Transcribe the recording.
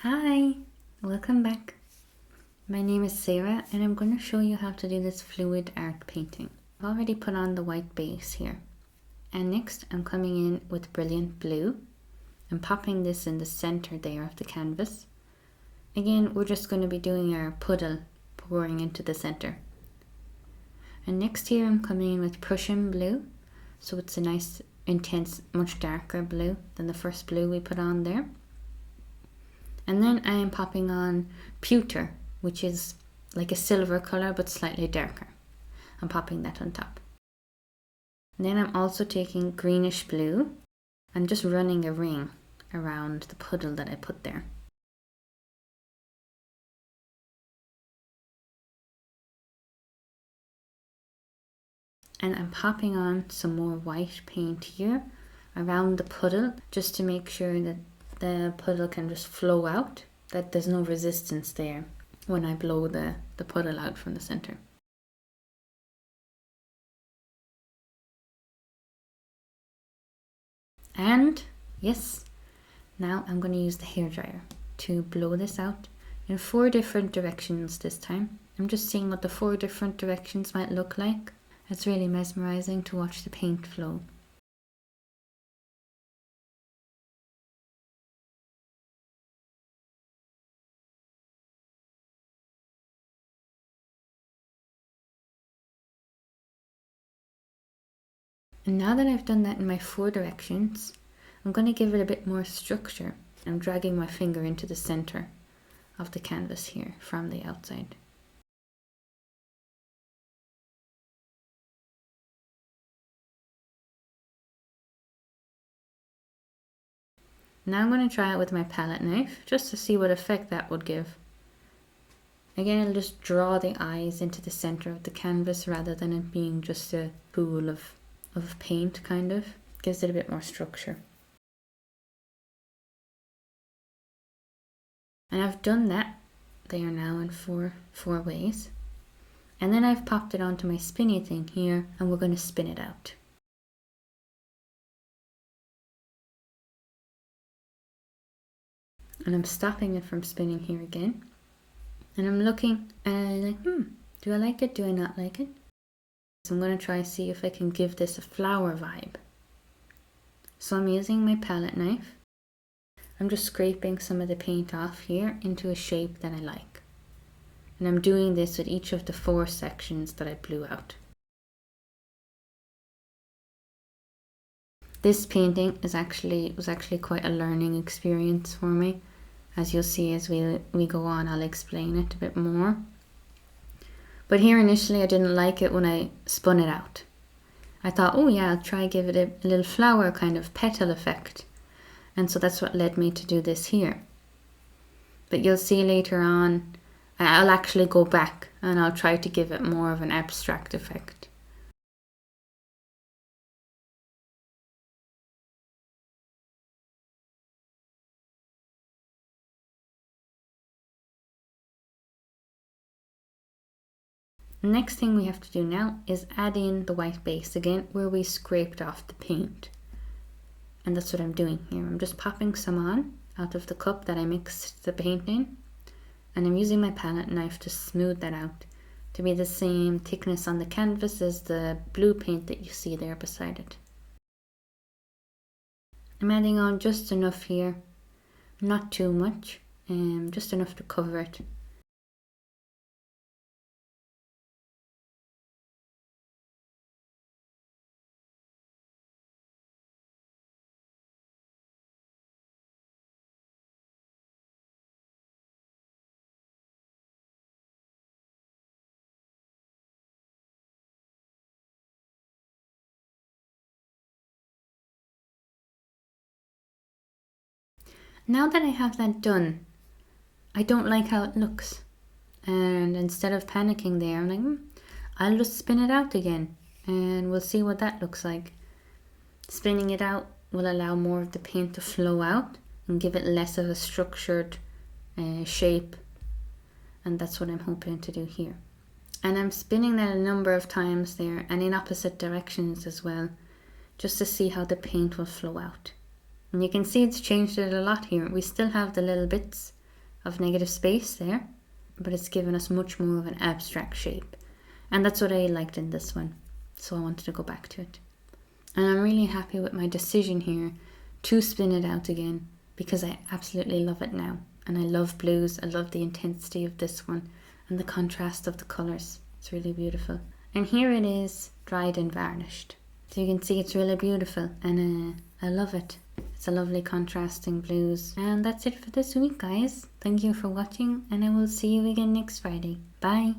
Hi, welcome back. My name is Sarah and I'm going to show you how to do this fluid art painting. I've already put on the white base here. And next I'm coming in with brilliant blue and popping this in the center there of the canvas. Again, we're just going to be doing our puddle pouring into the center. And next here I'm coming in with Prussian blue. So it's a nice, intense, much darker blue than the first blue we put on there. And then I am popping on pewter, which is like a silver colour but slightly darker. I'm popping that on top. And then I'm also taking greenish blue and just running a ring around the puddle that I put there. And I'm popping on some more white paint here around the puddle just to make sure that the puddle can just flow out, that there's no resistance there when I blow the puddle out from the center. And yes, now I'm going to use the hairdryer to blow this out in 4 different directions this time. I'm just seeing what the 4 different directions might look like. It's really mesmerizing to watch the paint flow. And now that I've done that in my 4 directions, I'm going to give it a bit more structure. I'm dragging my finger into the center of the canvas here from the outside. Now I'm going to try it with my palette knife just to see what effect that would give. Again, I'll just draw the eyes into the center of the canvas rather than it being just a pool of paint, kind of. Gives it a bit more structure. And I've done that there now in four ways. And then I've popped it onto my spinny thing here and we're going to spin it out. And I'm stopping it from spinning here again. And I'm looking and like, do I like it? Do I not like it? So I'm going to try and see if I can give this a flower vibe. So I'm using my palette knife. I'm just scraping some of the paint off here into a shape that I like. And I'm doing this with each of the 4 sections that I blew out. This painting was actually quite a learning experience for me. As you'll see as we go on, I'll explain it a bit more. But here initially I didn't like it when I spun it out. I thought, oh yeah, I'll try give it a little flower kind of petal effect. And so that's what led me to do this here. But you'll see later on, I'll actually go back and I'll try to give it more of an abstract effect. Next thing we have to do now is add in the white base again where we scraped off the paint. And that's what I'm doing here. I'm just popping some on out of the cup that I mixed the paint in. And I'm using my palette knife to smooth that out to be the same thickness on the canvas as the blue paint that you see there beside it. I'm adding on just enough here, not too much, just enough to cover it. Now that I have that done, I don't like how it looks. And instead of panicking there, I'm like, I'll just spin it out again and we'll see what that looks like. Spinning it out will allow more of the paint to flow out and give it less of a structured shape. And that's what I'm hoping to do here. And I'm spinning that a number of times there and in opposite directions as well, just to see how the paint will flow out. And you can see it's changed it a lot here. We still have the little bits of negative space there, but it's given us much more of an abstract shape. And that's what I liked in this one, so I wanted to go back to it. And I'm really happy with my decision here to spin it out again, because I absolutely love it now. And I love blues, I love the intensity of this one and the contrast of the colours. It's really beautiful. And here it is, dried and varnished. So you can see it's really beautiful, and I love it. It's a lovely contrasting blues. And that's it for this week, guys. Thank you for watching, and I will see you again next Friday. Bye.